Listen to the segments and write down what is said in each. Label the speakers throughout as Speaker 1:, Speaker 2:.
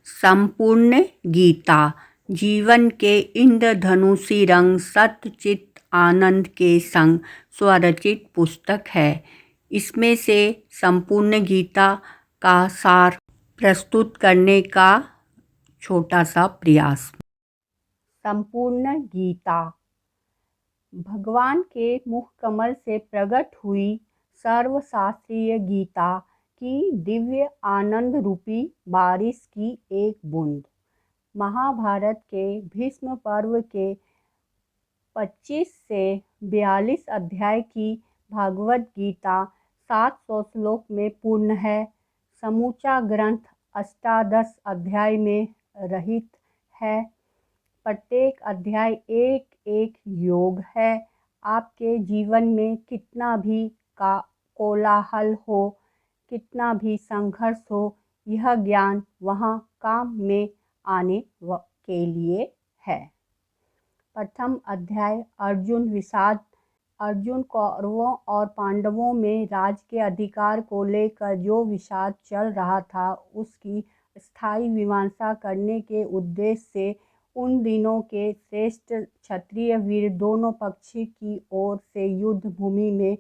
Speaker 1: संपूर्ण गीता जीवन के इंद्रधनुषी रंग सत्य चित्त आनंद के संग स्वरचित पुस्तक है। इसमें से संपूर्ण गीता का सार प्रस्तुत करने का छोटा सा प्रयास। संपूर्ण गीता भगवान के मुख कमल से प्रकट हुई सर्वशास्त्रीय गीता की दिव्य आनंद रूपी बारिश की एक बूंद। महाभारत के भीष्म पर्व के 25 से 42 अध्याय की भागवत गीता 700 श्लोक में पूर्ण है। समूचा ग्रंथ अष्टादश अध्याय में रहित है। प्रत्येक अध्याय एक एक योग है। आपके जीवन में कितना भी कोलाहल हो, कितना भी संघर्ष हो, यह ज्ञान वहाँ काम में आने के लिए है। प्रथम अध्याय अर्जुन विषाद। अर्जुन कौरवों और पांडवों में राज्य के अधिकार को लेकर जो विषाद चल रहा था, उसकी स्थायी मीमांसा करने के उद्देश्य से उन दिनों के श्रेष्ठ क्षत्रिय वीर दोनों पक्ष की ओर से युद्ध भूमि में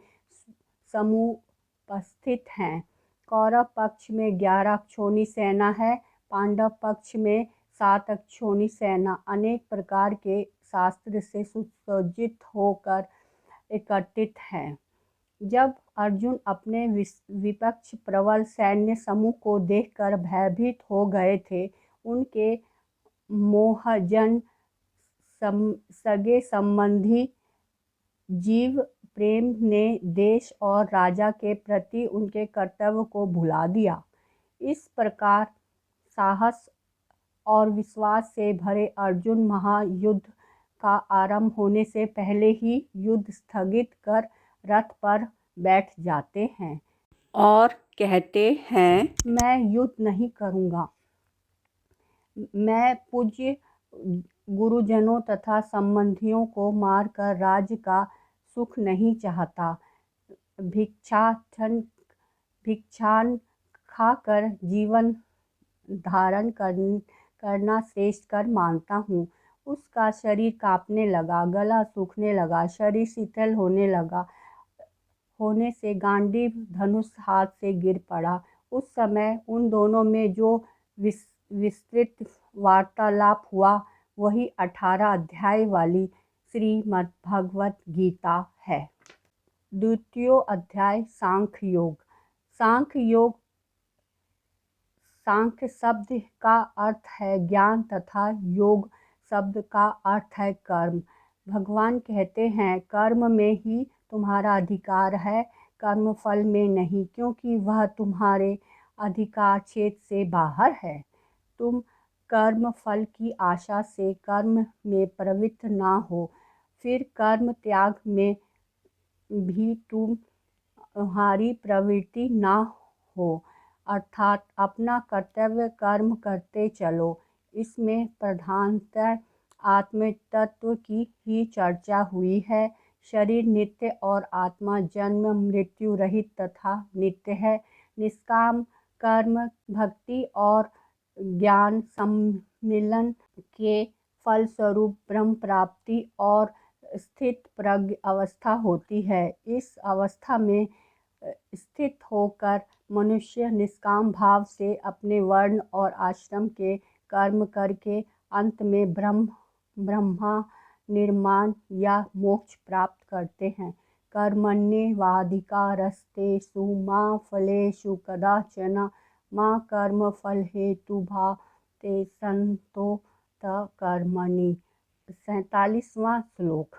Speaker 1: समुपस्थित हैं। कौरव पक्ष में 11 अक्षौणी सेना है, पांडव पक्ष में 7 अक्षौणी सेना अनेक प्रकार के शास्त्र से सुसज्जित होकर एकत्रित है। जब अर्जुन अपने विपक्ष प्रबल सैन्य समूह को देखकर भयभीत हो गए थे, उनके मोहजन सगे संबंधी जीव प्रेम ने देश और राजा के प्रति उनके कर्तव्य को भुला दिया। इस प्रकार साहस और विश्वास से भरे अर्जुन महायुद्ध का आरंभ होने से पहले ही युद्ध स्थगित कर रथ पर बैठ जाते हैं और कहते हैं, मैं युद्ध नहीं करूँगा। मैं पूज्य गुरुजनों तथा संबंधियों को मारकर राज्य का सुख नहीं चाहता। भिक्षान खाकर जीवन धारण करना श्रेष्ठ कर मानता हूँ। उसका शरीर कांपने लगा, गला सूखने लगा, शरीर शिथिल होने से गांडीव धनुष हाथ से गिर पड़ा। उस समय उन दोनों में जो विस्तृत वार्तालाप हुआ, वही 18 अध्याय वाली श्रीमद्भगवत गीता है। द्वितीय अध्याय सांख्य योग। सांख्य शब्द का अर्थ है ज्ञान तथा योग शब्द का अर्थ है कर्म। भगवान कहते हैं, कर्म में ही तुम्हारा अधिकार है, कर्म फल में नहीं, क्योंकि वह तुम्हारे अधिकार क्षेत्र से बाहर है। तुम कर्म फल की आशा से कर्म में प्रवृत्त ना हो, फिर कर्म त्याग में भी तुम्हारी प्रवृत्ति ना हो, अर्थात अपना कर्तव्य कर्म करते चलो। इसमें प्रधानतः आत्म तत्व की ही चर्चा हुई है। शरीर नित्य और आत्मा जन्म मृत्यु रहित तथा नित्य है। निष्काम कर्म भक्ति और ज्ञान सम्मिलन के फलस्वरूप ब्रह्म प्राप्ति और स्थित प्रज्ञ अवस्था होती है। इस अवस्था में स्थित होकर मनुष्य निष्काम भाव से अपने वर्ण और आश्रम के कर्म करके अंत में ब्रह्मा निर्माण या मोक्ष प्राप्त करते हैं। कर्मण्येवाधिकारस्तेषु मा फलेषु कदाचन मा कर्म फल हेतुभा ते संतो कर्मणि। 47वां श्लोक।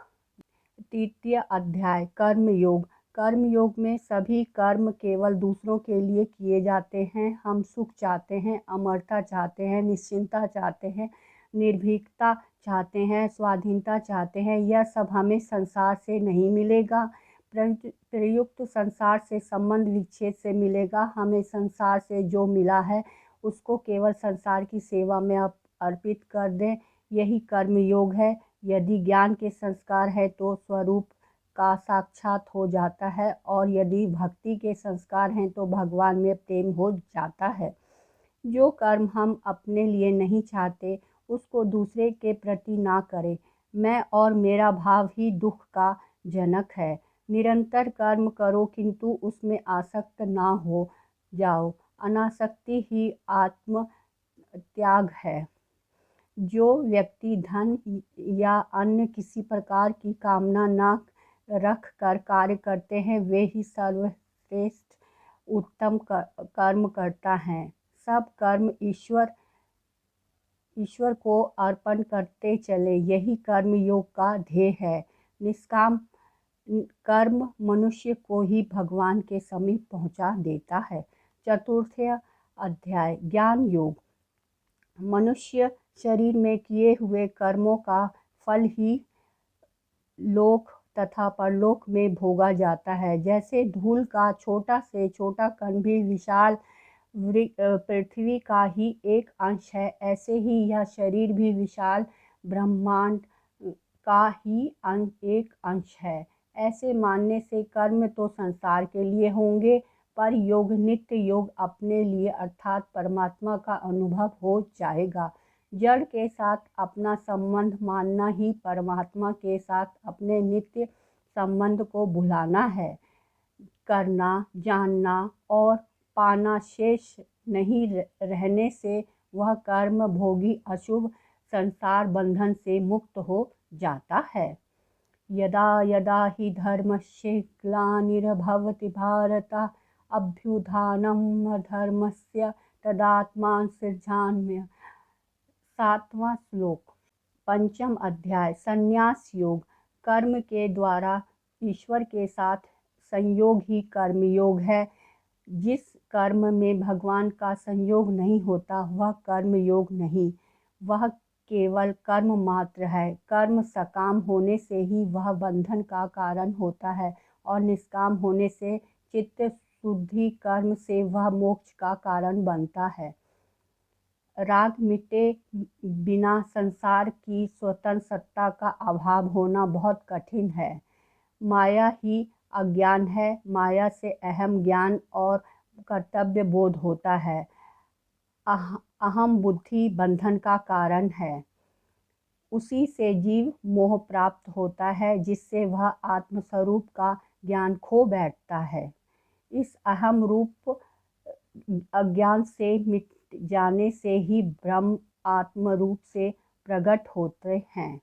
Speaker 1: तृतीय अध्याय कर्मयोग। कर्मयोग में सभी कर्म केवल दूसरों के लिए किए जाते हैं। हम सुख चाहते हैं, अमरता चाहते हैं, निश्चिंतता चाहते हैं, निर्भीकता चाहते हैं, स्वाधीनता चाहते हैं। यह सब हमें संसार से नहीं मिलेगा। प्रयुक्त संसार से संबंध विच्छेद से मिलेगा। हमें संसार से जो मिला है उसको केवल संसार की सेवा में अर्पित कर दें, यही कर्मयोग है। यदि ज्ञान के संस्कार है तो स्वरूप का साक्षात हो जाता है, और यदि भक्ति के संस्कार हैं तो भगवान में प्रेम हो जाता है। जो कर्म हम अपने लिए नहीं चाहते उसको दूसरे के प्रति ना करें। मैं और मेरा भाव ही दुख का जनक है। निरंतर कर्म करो किंतु उसमें आसक्त ना हो जाओ। अनासक्ति ही आत्म त्याग है। जो व्यक्ति धन या अन्य किसी प्रकार की कामना न रख कर कार्य करते हैं वे ही सर्वश्रेष्ठ उत्तम कर्म करता है। सब कर्म ईश्वर को अर्पण करते चले, यही कर्म योग का ध्येय है। निष्काम कर्म मनुष्य को ही भगवान के समीप पहुंचा देता है। चतुर्थ अध्याय ज्ञान योग। मनुष्य शरीर में किए हुए कर्मों का फल ही लोक तथा परलोक में भोगा जाता है। जैसे धूल का छोटा से छोटा कण भी विशाल पृथ्वी का ही एक अंश है, ऐसे ही यह शरीर भी विशाल ब्रह्मांड का ही एक अंश है। ऐसे मानने से कर्म तो संसार के लिए होंगे, पर योग नित्य योग अपने लिए अर्थात परमात्मा का अनुभव हो जाएगा। जड़ के साथ अपना संबंध मानना ही परमात्मा के साथ अपने नित्य संबंध को भुलाना है। करना, जानना और पाना शेष नहीं रहने से वह कर्म भोगी अशुभ संसार बंधन से मुक्त हो जाता है। यदा यदा हि धर्मस्य ग्लानिर्भवति भारत अभ्युत्थानम् धर्मस्य तदात्मान सृजाम्यहम्। 7वां श्लोक। पंचम अध्याय संन्यास योग। कर्म के द्वारा ईश्वर के साथ संयोग ही कर्म योग है। जिस कर्म में भगवान का संयोग नहीं होता वह कर्म योग नहीं, वह केवल कर्म मात्र है। कर्म सकाम होने से ही वह बंधन का कारण होता है और निष्काम होने से चित्त शुद्धि कर्म से वह मोक्ष का कारण बनता है। राग मिटे बिना संसार की स्वतंत्र सत्ता का अभाव होना बहुत कठिन है। माया ही अज्ञान है। माया से अहम ज्ञान और कर्तव्य बोध होता है। अहम बुद्धि बंधन का कारण है। उसी से जीव मोह प्राप्त होता है, जिससे वह आत्मस्वरूप का ज्ञान खो बैठता है। इस अहम रूप अज्ञान से मिट जाने से ही ब्रह्म आत्म रूप से प्रकट होते हैं।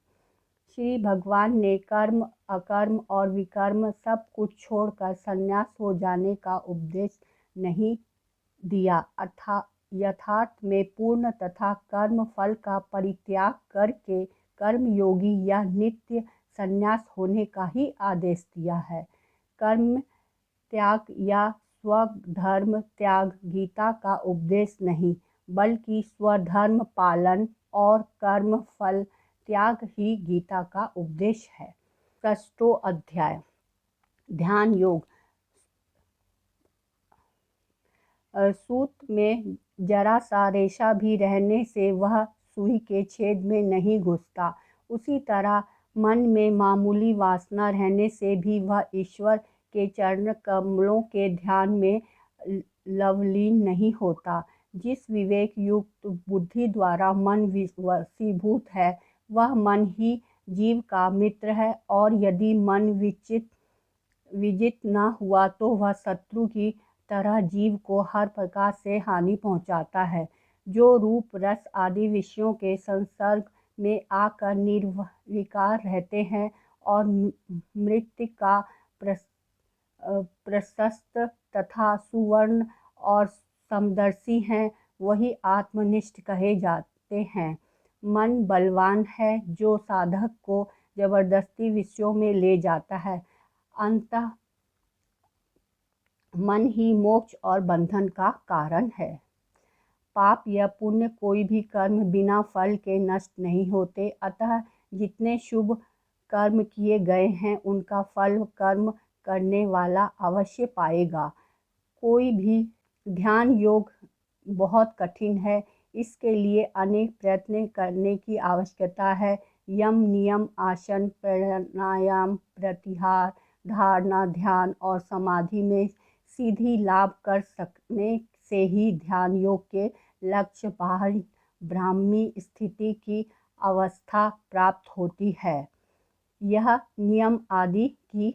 Speaker 1: श्री भगवान ने कर्म, अकर्म और विकर्म सब कुछ छोड़कर संन्यास हो जाने का उपदेश नहीं दिया। अर्थात यथार्थ में पूर्ण तथा कर्म फल का परित्याग करके कर्मयोगी या नित्य संन्यास होने का ही आदेश दिया है। कर्म त्याग या स्वधर्म त्याग गीता का उपदेश नहीं, बल्कि स्वधर्म पालन और कर्म फल त्याग ही गीता का उपदेश है। 6वां अध्याय ध्यान योग। सूत में जरा सा रेशा भी रहने से वह सुई के छेद में नहीं घुसता, उसी तरह मन में मामूली वासना रहने से भी वह ईश्वर के चरण कमलों के ध्यान में लवलीन नहीं होता। जिस विवेक युक्त बुद्धि द्वारा मन वशीभूत है वह मन ही जीव का मित्र है, और यदि मन विजित न हुआ तो वह शत्रु की तरह जीव को हर प्रकार से हानि पहुंचाता है। जो रूप रस आदि विषयों के संसर्ग में आकर निर्विकार रहते हैं और मृत्यु का प्रशस्त तथा सुवर्ण और समदर्शी हैं, वही आत्मनिष्ठ कहे जाते हैं। मन बलवान है जो साधक को जबरदस्ती विषयों में ले जाता है। अंततः मन ही मोक्ष और बंधन का कारण है। पाप या पुण्य कोई भी कर्म बिना फल के नष्ट नहीं होते, अतः जितने शुभ कर्म किए गए हैं उनका फल कर्म करने वाला अवश्य पाएगा। कोई भी ध्यान योग बहुत कठिन है, इसके लिए अनेक प्रयत्न करने की आवश्यकता है। यम नियम आसन प्राणायाम प्रत्याहार धारणा ध्यान और समाधि में सीधी लाभ कर सकने से ही ध्यान योग के लक्ष्य बाह्य ब्राह्मी स्थिति की अवस्था प्राप्त होती है। यह नियम आदि की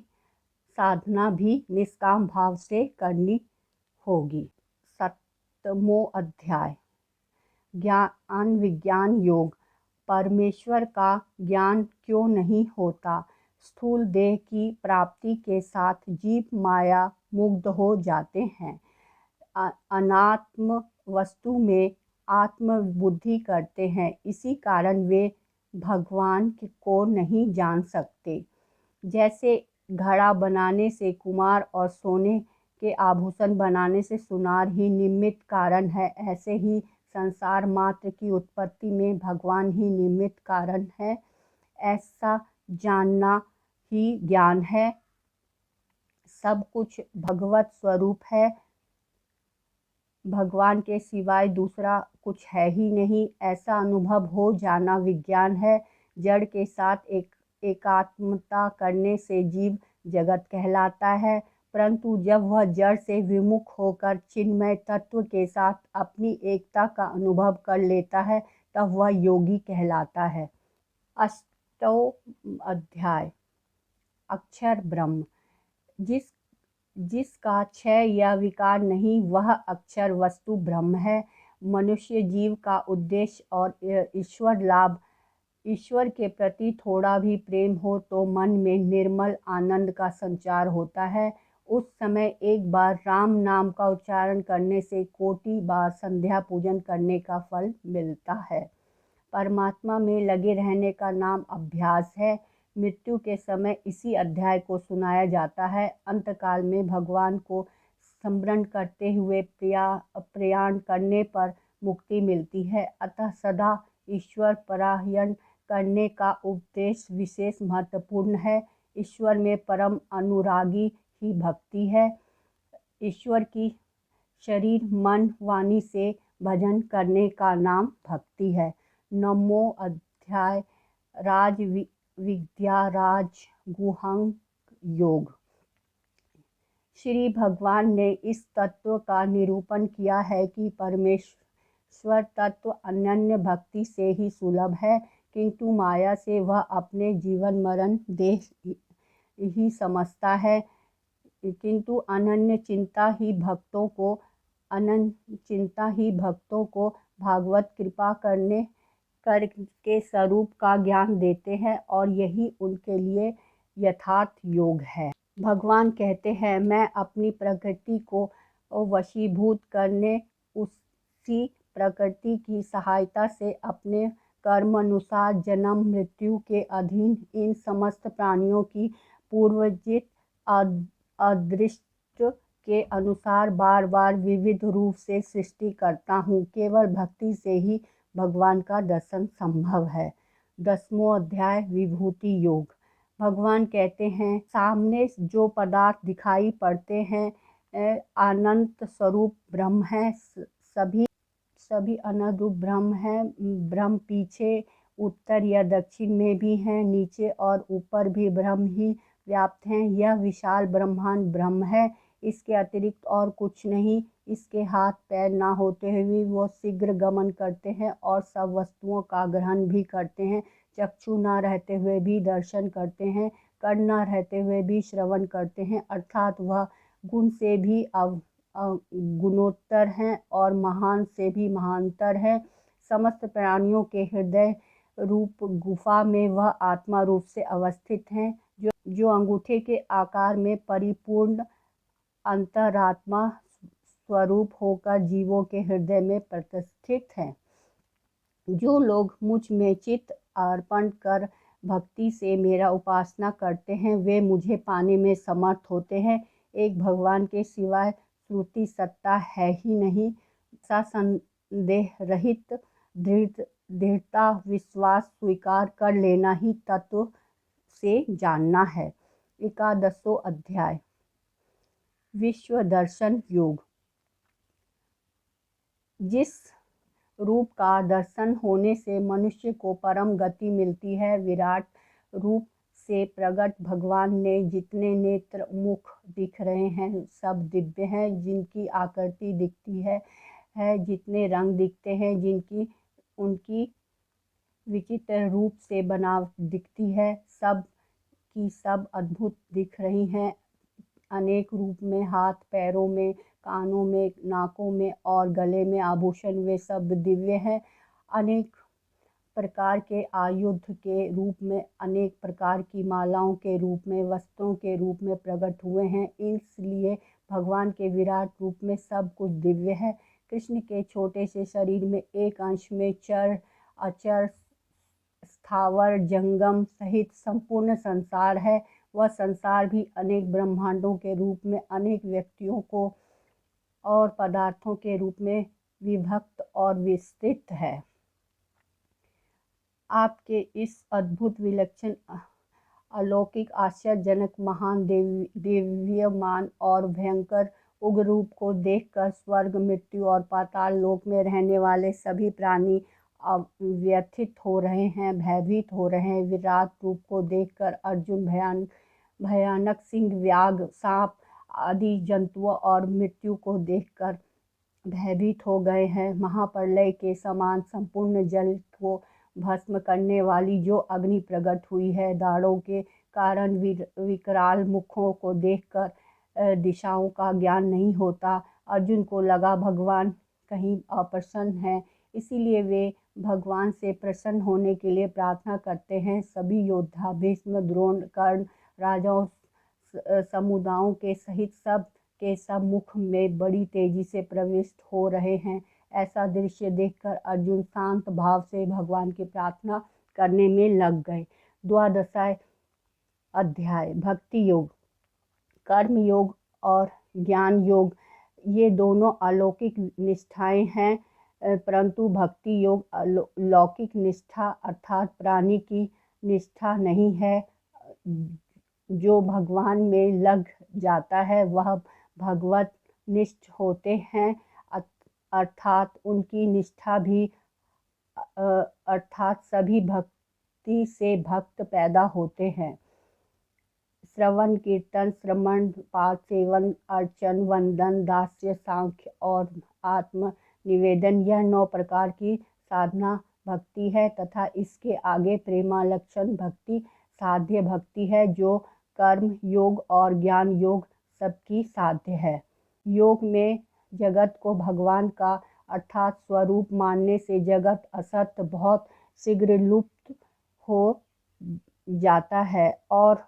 Speaker 1: साधना भी निष्काम भाव से करनी होगी। 7वां अध्याय ज्ञान विज्ञान योग। परमेश्वर का ज्ञान क्यों नहीं होता? स्थूल देह की प्राप्ति के साथ जीव माया मुग्ध हो जाते हैं, अनात्म वस्तु में आत्म बुद्धि करते हैं। इसी कारण वे भगवान को नहीं जान सकते। जैसे घड़ा बनाने से कुमार और सोने के आभूषण बनाने से सुनार ही निमित्त कारण है, ऐसे ही संसार मात्र की उत्पत्ति में भगवान ही निमित्त कारण है। ऐसा जानना ही ज्ञान है। सब कुछ भगवत स्वरूप है, भगवान के सिवाय दूसरा कुछ है ही नहीं, ऐसा अनुभव हो जाना विज्ञान है। जड़ के साथ एकात्मता करने से जीव जगत कहलाता है, परंतु जब वह जड़ से विमुख होकर चिन्मय तत्व के साथ अपनी एकता का अनुभव कर लेता है, तब वह योगी कहलाता है। 8वां अध्याय अक्षर ब्रह्म। जिसका क्षय या विकार नहीं, वह अक्षर वस्तु ब्रह्म है। मनुष्य जीव का उद्देश्य और ईश्वर लाभ। ईश्वर के प्रति थोड़ा भी प्रेम हो तो मन में निर्मल आनंद का संचार होता है। उस समय एक बार राम नाम का उच्चारण करने से कोटि बार संध्या पूजन करने का फल मिलता है। परमात्मा में लगे रहने का नाम अभ्यास है। मृत्यु के समय इसी अध्याय को सुनाया जाता है। अंतकाल में भगवान को स्मरण करते हुए प्रयाण करने पर मुक्ति मिलती है। अतः सदा ईश्वर परायण करने का उपदेश विशेष महत्वपूर्ण है। ईश्वर में परम अनुरागी ही भक्ति है। ईश्वर की शरीर मन वाणी से भजन करने का नाम भक्ति है। 9वां अध्याय राज विद्या राज गुहंग योग। श्री भगवान ने इस तत्व का निरूपण किया है कि परमेश्वर तत्व अनन्य भक्ति से ही सुलभ है, किंतु माया से वह अपने जीवन मरण देह ही समझता है। किंतु अनन्य चिंता ही भक्तों को भागवत कृपा करके स्वरूप का ज्ञान देते हैं, और यही उनके लिए यथार्थ योग है। भगवान कहते हैं, मैं अपनी प्रकृति को वशीभूत करने उसी प्रकृति की सहायता से अपने कर्मानुसार जन्म मृत्यु के अधीन इन समस्त प्राणियों की पूर्वजित अदृष्ट के अनुसार बार बार विविध रूप से सृष्टि करता हूँ। केवल भक्ति से ही भगवान का दर्शन संभव है। 10वां अध्याय विभूति योग। भगवान कहते हैं, सामने जो पदार्थ दिखाई पड़ते हैं अनंत स्वरूप ब्रह्म है। सभी अनंत रूप ब्रह्म है। ब्रह्म पीछे उत्तर या दक्षिण में भी हैं, नीचे और ऊपर भी ब्रह्म ही व्याप्त हैं। यह विशाल ब्रह्मांड ब्रह्म है, इसके अतिरिक्त और कुछ नहीं। इसके हाथ पैर ना होते हुए वो शीघ्र गमन करते हैं और सब वस्तुओं का ग्रहण भी करते हैं। चक्षु ना रहते हुए भी दर्शन करते हैं, कान ना रहते हुए भी श्रवण करते हैं, अर्थात वह गुण से भी गुणोत्तर हैं और महान से भी महानतर है। समस्त प्राणियों के हृदय रूप गुफा में वह आत्मा रूप से अवस्थित हैं, जो अंगूठे के आकार में परिपूर्ण अंतरात्मा स्वरूप होकर जीवों के हृदय में प्रतिष्ठित हैं। जो लोग मुझ में चित्त अर्पण कर भक्ति से मेरा उपासना करते हैं, वे मुझे पाने में समर्थ होते हैं। एक भगवान के सिवाय श्रुति सत्ता है ही नहीं, ऐसा संदेह रहित दृढ़ता विश्वास स्वीकार कर लेना ही तत्व से जानना है। 11वां अध्याय विश्व दर्शन योग। जिस रूप का दर्शन होने से मनुष्य को परम गति मिलती है, विराट रूप से प्रकट भगवान ने जितने नेत्र मुख दिख रहे हैं सब दिव्य हैं। जिनकी आकृति दिखती है है, जितने रंग दिखते हैं, जिनकी उनकी विचित्र रूप से बनावट दिखती है, सब की सब अद्भुत दिख रही हैं। अनेक रूप में, हाथ पैरों में, कानों में, नाकों में और गले में आभूषण वे सब दिव्य हैं। अनेक प्रकार के आयुध के रूप में, अनेक प्रकार की मालाओं के रूप में, वस्त्रों के रूप में प्रकट हुए हैं। इसलिए भगवान के विराट रूप में सब कुछ दिव्य है। कृष्ण के छोटे से शरीर में एक अंश में चर अचर स्थावर जंगम सहित संपूर्ण संसार है। वह संसार भी अनेक ब्रह्मांडों के रूप में, अनेक व्यक्तियों को और पदार्थों के रूप में विभक्त और विस्तृत है। आपके इस अद्भुत, विलक्षण, अलौकिक, आश्चर्यजनक, महान, दिव्यमान और भयंकर उग्र रूप को देखकर स्वर्ग, मृत्यु और पाताल लोक में रहने वाले सभी प्राणी व्यथित हो रहे हैं, भयभीत हो रहे हैं। विराट रूप को देखकर अर्जुन भयानक सिंह, व्याघ्र, सांप आदि जंतुओं और मृत्यु को देखकर भयभीत हो गए हैं। महाप्रलय के समान संपूर्ण जल को भस्म करने वाली जो अग्नि प्रकट हुई है, दाढ़ों के कारण विकराल मुखों को देखकर दिशाओं का ज्ञान नहीं होता। अर्जुन को लगा भगवान कहीं अप्रसन्न है, इसीलिए वे भगवान से प्रसन्न होने के लिए प्रार्थना करते हैं। सभी योद्धा भीष्म, द्रोण, कर्ण, राजाओं, समुदायों के सहित सब के सब मुख में बड़ी तेजी से प्रविष्ट हो रहे हैं। ऐसा दृश्य देखकर अर्जुन शांत भाव से भगवान की प्रार्थना करने में लग गए। 12वां अध्याय भक्ति योग। कर्म योग और ज्ञान योग ये दोनों अलौकिक निष्ठाएं हैं, परंतु भक्ति योग लौकिक निष्ठा अर्थात प्राणी की निष्ठा नहीं है। जो भगवान में लग जाता है वह भगवत निष्ठ होते हैं, अर्थात उनकी निष्ठा भी अर्थात सभी भक्ति से भक्त पैदा होते हैं। श्रवण, कीर्तन, श्रमण, पाठ, सेवन, अर्चन, वंदन, दास्य, सांख्य और आत्म निवेदन यह 9 प्रकार की साधना भक्ति है तथा इसके आगे प्रेमालक्षण भक्ति साध्य भक्ति है, जो कर्म योग और ज्ञान योग सबकी साध्य है। योग में जगत को भगवान का अर्थात स्वरूप मानने से जगत असत बहुत शीघ्र लुप्त हो जाता है और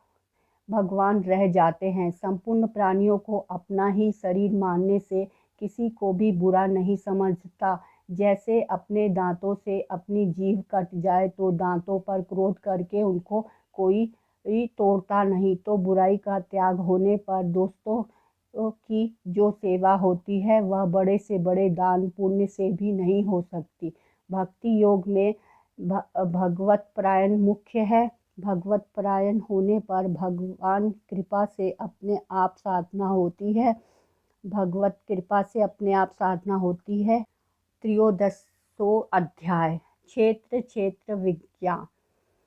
Speaker 1: भगवान रह जाते हैं। संपूर्ण प्राणियों को अपना ही शरीर मानने से किसी को भी बुरा नहीं समझता। जैसे अपने दांतों से अपनी जीभ कट जाए तो दांतों पर क्रोध करके उनको कोई तोड़ता नहीं, तो बुराई का त्याग होने पर दोस्तों की जो सेवा होती है वह बड़े से बड़े दान पुण्य से भी नहीं हो सकती। भक्ति योग में भगवत प्रायण मुख्य है। भगवत प्रायण होने पर भगवान कृपा से अपने आप साधना होती है। भगवत कृपा से अपने आप साधना होती है। 13वां अध्याय क्षेत्र विज्ञान।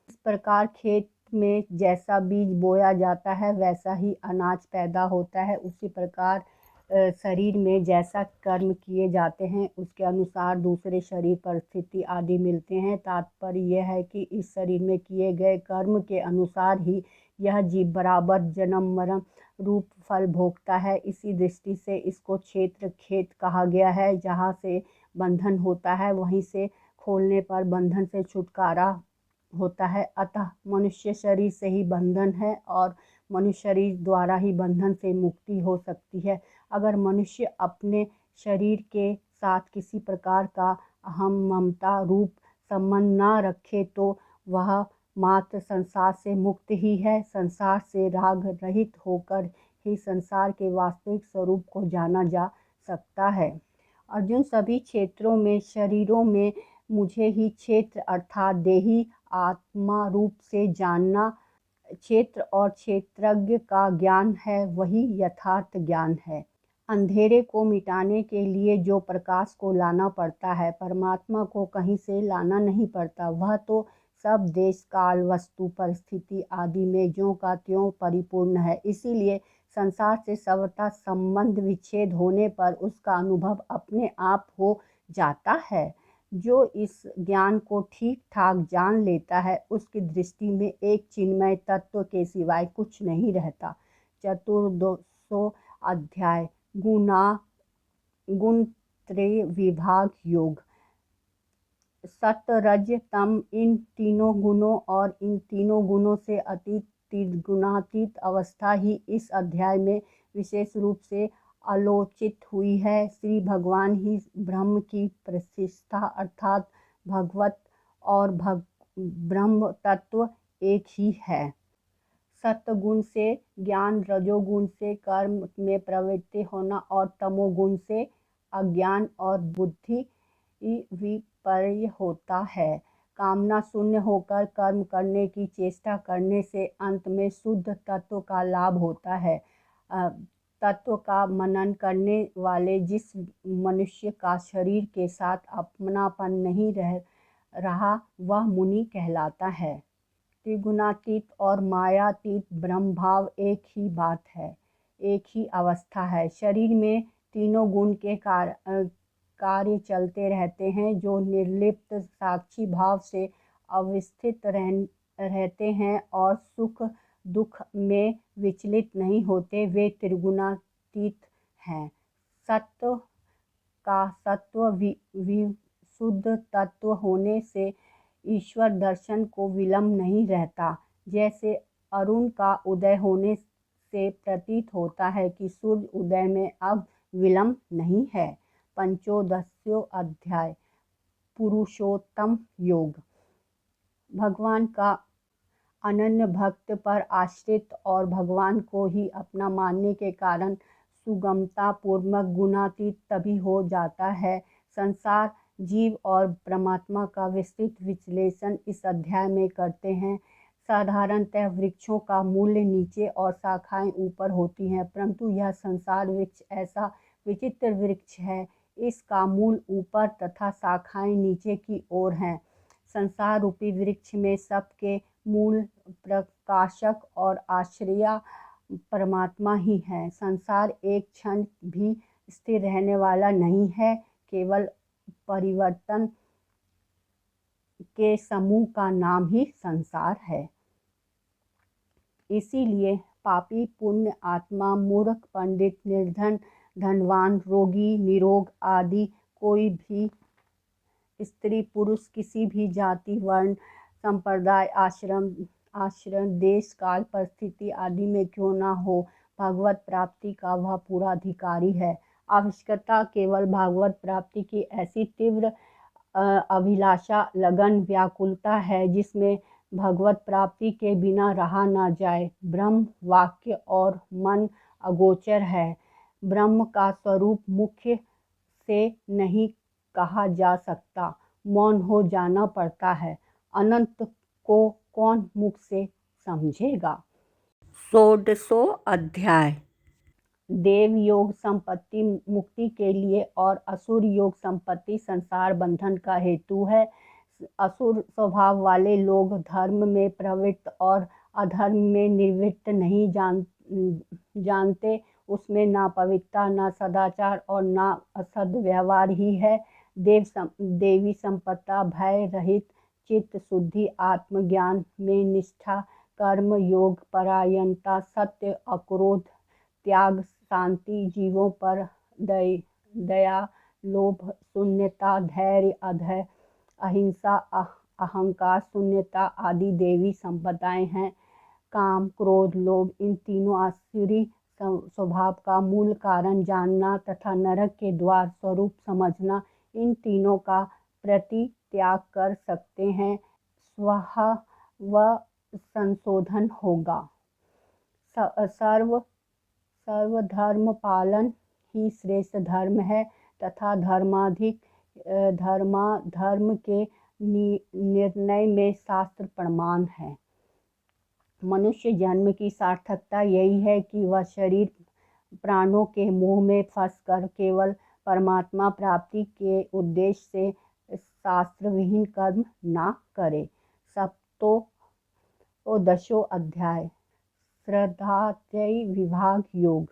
Speaker 1: इस प्रकार खेत में जैसा बीज बोया जाता है वैसा ही अनाज पैदा होता है, उसी प्रकार शरीर में जैसा कर्म किए जाते हैं उसके अनुसार दूसरे शरीर परिस्थिति आदि मिलते हैं। तात्पर्य यह है कि इस शरीर में किए गए कर्म के अनुसार ही यह जीव बराबर जन्म मरण रूप फल भोगता है। इसी दृष्टि से इसको क्षेत्र खेत कहा गया है। जहाँ से बंधन होता है वहीं से खोलने पर बंधन से छुटकारा होता है। अतः मनुष्य शरीर से ही बंधन है और मनुष्य शरीर द्वारा ही बंधन से मुक्ति हो सकती है। अगर मनुष्य अपने शरीर के साथ किसी प्रकार का अहम ममता रूप संबंध न रखे तो वह मात्र संसार से मुक्त ही है। संसार से राग रहित होकर ही संसार के वास्तविक स्वरूप को जाना जा सकता है। अर्जुन, सभी क्षेत्रों में शरीरों में मुझे ही क्षेत्र अर्थात देही आत्मा रूप से जानना, क्षेत्र और क्षेत्रज्ञ का ज्ञान है वही यथार्थ ज्ञान है। अंधेरे को मिटाने के लिए जो प्रकाश को लाना पड़ता है, परमात्मा को कहीं से लाना नहीं पड़ता। वह तो सब देश काल वस्तु परिस्थिति आदि में ज्यों का त्यों परिपूर्ण है। इसीलिए संसार से सर्वथा संबंध विच्छेद होने पर उसका अनुभव अपने आप हो जाता है। जो इस ज्ञान को ठीक ठाक जान लेता है उसकी दृष्टि में एक चिन्मय तत्व के सिवाय कुछ नहीं रहता। 14वां अध्याय गुणत्रय विभाग योग। सत्व रज तम इन तीनों गुणों और इन तीनों गुणों से अतीत गुणातीत अवस्था ही इस अध्याय में विशेष रूप से आलोचित हुई है। श्री भगवान ही ब्रह्म की प्रतिष्ठा अर्थात भगवत और ब्रह्म तत्व एक ही है। सत्वगुण से ज्ञान, रजोगुण से कर्म में प्रवृत्ति होना और तमोगुण से अज्ञान और बुद्धि विपर्य होता है। कामना शून्य होकर कर्म करने की चेष्टा करने से अंत में शुद्ध तत्व का लाभ होता है। तत्व का मनन करने वाले जिस मनुष्य का शरीर के साथ अपनापन नहीं रहा वह मुनि कहलाता है। त्रिगुणातीत और मायातीत ब्रह्म भाव एक ही बात है, एक ही अवस्था है। शरीर में तीनों गुण के कार्य चलते रहते हैं जो निर्लिप्त साक्षी भाव से अवस्थित रहते हैं और सुख दुख में विचलित नहीं होते, वे त्रिगुणातीत हैं। सत्व का सत्व विशुद्ध तत्व होने से ईश्वर दर्शन को विलंब नहीं रहता। जैसे अरुण का उदय होने से प्रतीत होता है कि सूर्य उदय में अब विलंब नहीं है। 15वां अध्याय पुरुषोत्तम योग। भगवान का अनन्य भक्त पर आश्रित और भगवान को ही अपना मानने के कारण सुगमता पूर्वक गुणातीत तभी हो जाता है। संसार, जीव और परमात्मा का विस्तृत विश्लेषण इस अध्याय में करते हैं। साधारणतः वृक्षों का मूल नीचे और शाखाएं ऊपर होती हैं, परंतु यह संसार वृक्ष ऐसा विचित्र वृक्ष है। इसका मूल ऊपर तथा शाखाएं नीचे की ओर हैं। संसार रूपी वृक्ष में सबके मूल प्रकाशक और आश्रय परमात्मा ही है। संसार एक क्षण भी स्थिर रहने वाला नहीं है, केवल परिवर्तन के समूह का नाम ही संसार है। इसीलिए पापी, पुण्य आत्मा, मूर्ख, पंडित, निर्धन, धनवान, रोगी, निरोग आदि कोई भी स्त्री पुरुष किसी भी जाति, वर्ण, संप्रदाय, आश्रम, देश, काल, परिस्थिति आदि में क्यों न हो, भगवत प्राप्ति का वह पूरा अधिकारी है। आवश्यकता केवल भगवत प्राप्ति की ऐसी तीव्र अभिलाषा, लगन, व्याकुलता है जिसमें भगवत प्राप्ति के बिना रहा न जाए। ब्रह्म वाक्य और मन अगोचर है। ब्रह्म का स्वरूप मुख्य से नहीं कहा जा सकता, मौन हो जाना पड़ता है। अनंत को कौन मुख से समझेगा। 16वां अध्याय देव योग संपत्ति मुक्ति के लिए और असुर योग संपत्ति संसार बंधन का हेतु है। असुर स्वभाव वाले लोग धर्म में प्रवृत्त और अधर्म में निवृत्त नहीं जानते। उसमें ना पवित्रता, ना सदाचार और ना सद्व्यवहार ही है। देवी संपदा, भय रहित चित्त शुद्धि, आत्मज्ञान में निष्ठा, कर्म योग, परायणता, सत्य, अक्रोध, त्याग, शांति, जीवों पर दया, लोभ शून्यता, धैर्य, अहिंसा, अहंकार शून्यता आदि देवी संपदाएं हैं। काम, क्रोध, लोभ इन तीनों आसुरी स्वभाव का मूल कारण जानना तथा नरक के द्वार स्वरूप समझना, इन तीनों का परित्याग कर सकते हैं, स्वः व संशोधन होगा। सर्वधर्म पालन ही श्रेष्ठ धर्म है तथा धर्म के निर्णय में शास्त्र प्रमाण है। मनुष्य जन्म की सार्थकता यही है कि वह शरीर प्राणों के मोह में फंसकर केवल परमात्मा प्राप्ति के उद्देश्य से शास्त्र विहीन कर्म ना करे। 17वां अध्याय श्रद्धात्रय विभाग योग।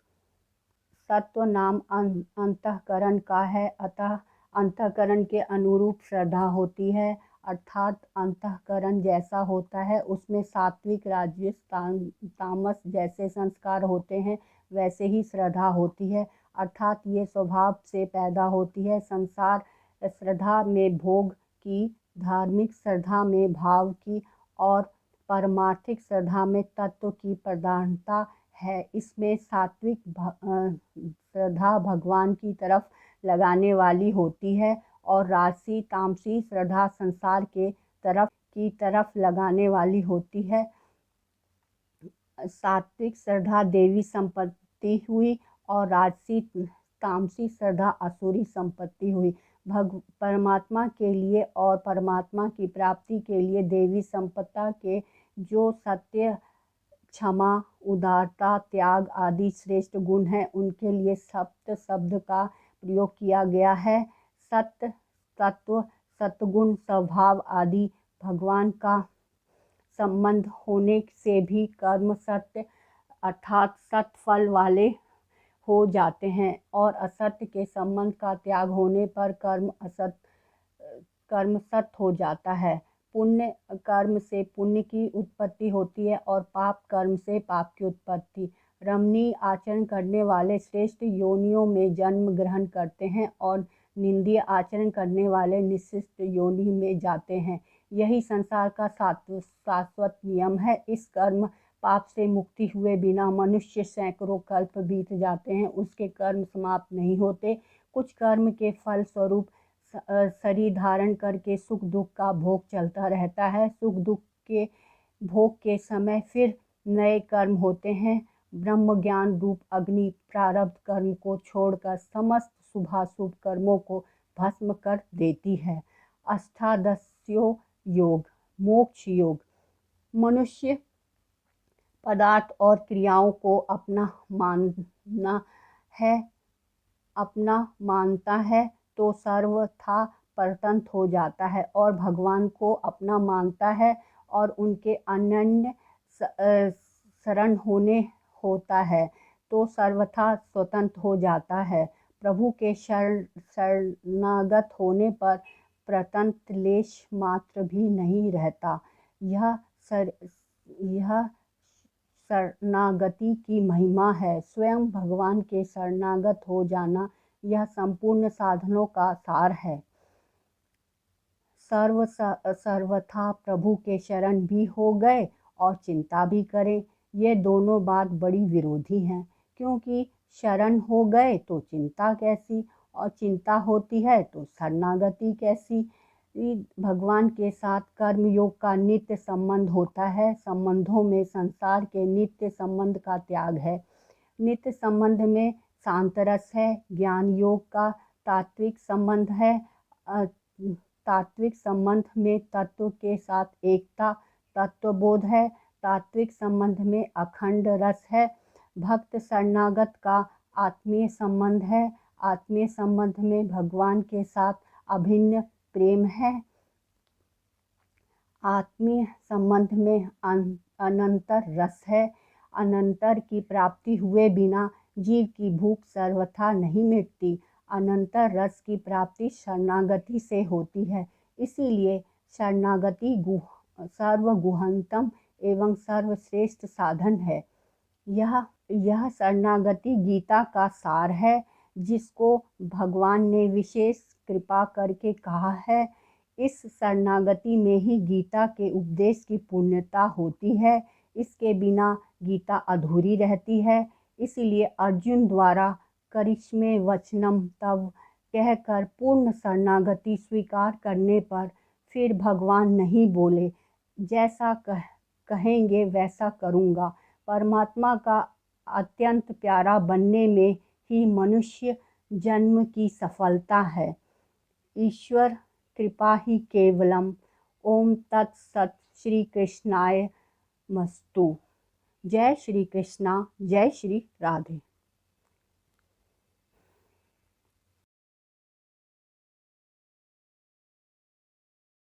Speaker 1: सत्व नाम अंतःकरण का है, अतः अंतःकरण के अनुरूप श्रद्धा होती है। अर्थात अंतःकरण जैसा होता है उसमें सात्विक राजस तामस जैसे संस्कार होते हैं, वैसे ही श्रद्धा होती है। अर्थात ये स्वभाव से पैदा होती है। संसार श्रद्धा में भोग की, धार्मिक श्रद्धा में भाव की और पारमार्थिक श्रद्धा में तत्व की प्रधानता है। इसमें सात्विक श्रद्धा भगवान की तरफ लगाने वाली होती है और राजसी तामसी श्रद्धा संसार के तरफ लगाने वाली होती है। सात्विक श्रद्धा देवी संपत्ति हुई और राजसी तामसी श्रद्धा असुरी संपत्ति हुई। परमात्मा के लिए और परमात्मा की प्राप्ति के लिए देवी संपदा के जो सत्य, क्षमा, उदारता, त्याग आदि श्रेष्ठ गुण हैं, उनके लिए सप्त शब्द का प्रयोग किया गया है। सत्य, तत्व, सत्गुण, स्वभाव आदि भगवान का संबंध होने से भी कर्म सत्य अर्थात सत्फल वाले हो जाते हैं और असत्य के संबंध का त्याग होने पर कर्म सत्य हो जाता है। पुण्य कर्म से पुण्य की उत्पत्ति होती है और पाप कर्म से पाप की उत्पत्ति। रमणीय आचरण करने वाले श्रेष्ठ योनियों में जन्म ग्रहण करते हैं और निंदनीय आचरण करने वाले निकृष्ट योनि में जाते हैं। यही संसार का शाश्वत नियम है। इस कर्म पाप से मुक्ति हुए बिना मनुष्य सैकड़ों कल्प बीत जाते हैं, उसके कर्म समाप्त नहीं होते। कुछ कर्म के फल स्वरूप शरीर धारण करके सुख दुख का भोग चलता रहता है। सुख दुख के भोग के समय फिर नए कर्म होते हैं। ब्रह्म ज्ञान रूप अग्नि प्रारब्ध कर्म को छोड़कर समस्त शुभाशुभ कर्मों को भस्म कर देती है। अष्टादशो योग। मोक्ष योग। मनुष्य पदार्थ और क्रियाओं को अपना मानता है तो सर्वथा परतंत्र हो जाता है और भगवान को अपना मानता है और उनके अनन्य शरण होता है तो सर्वथा स्वतंत्र हो जाता है। प्रभु के शरणागत होने पर परतंत्र लेश मात्र भी नहीं रहता। यह शरणागति की महिमा है। स्वयं भगवान के शरणागत हो जाना यह संपूर्ण साधनों का सार है। सर्वथा प्रभु के शरण भी हो गए और चिंता भी करें, ये दोनों बात बड़ी विरोधी हैं। क्योंकि शरण हो गए तो चिंता कैसी, और चिंता होती है तो शरणागति कैसी। भगवान के साथ कर्मयोग का नित्य संबंध होता है। संबंधों में संसार के नित्य संबंध का त्याग है। नित्य संबंध में शांत रस है। ज्ञान योग का तात्विक संबंध है। तात्विक संबंध में तत्व के साथ एकता, तत्वबोध है। तात्विक संबंध में अखंड रस है। भक्त शरणागत का आत्मीय संबंध है। आत्मीय संबंध में भगवान के साथ अभिन्न प्रेम है। आत्मीय संबंध में अनंतर रस है। अनंतर की प्राप्ति हुए बिना जीव की भूख सर्वथा नहीं मिटती। अनंतर रस की प्राप्ति शरणागति से होती है। इसीलिए शरणागति सर्वगुहनतम एवं सर्वश्रेष्ठ साधन है। यह शरणागति गीता का सार है, जिसको भगवान ने विशेष कृपा करके कहा है। इस शरणागति में ही गीता के उपदेश की पूर्णता होती है। इसके बिना गीता अधूरी रहती है। इसलिए अर्जुन द्वारा करिष्मे वचनम तव कहकर पूर्ण शरणागति स्वीकार करने पर फिर भगवान नहीं बोले, जैसा कहेंगे वैसा करूँगा। परमात्मा का अत्यंत प्यारा बनने में ही मनुष्य जन्म की सफलता है। ईश्वर कृपा ही केवलम। ओम तत्सत। श्री कृष्णाय मस्तु। जय श्री कृष्णा, जय श्री राधे।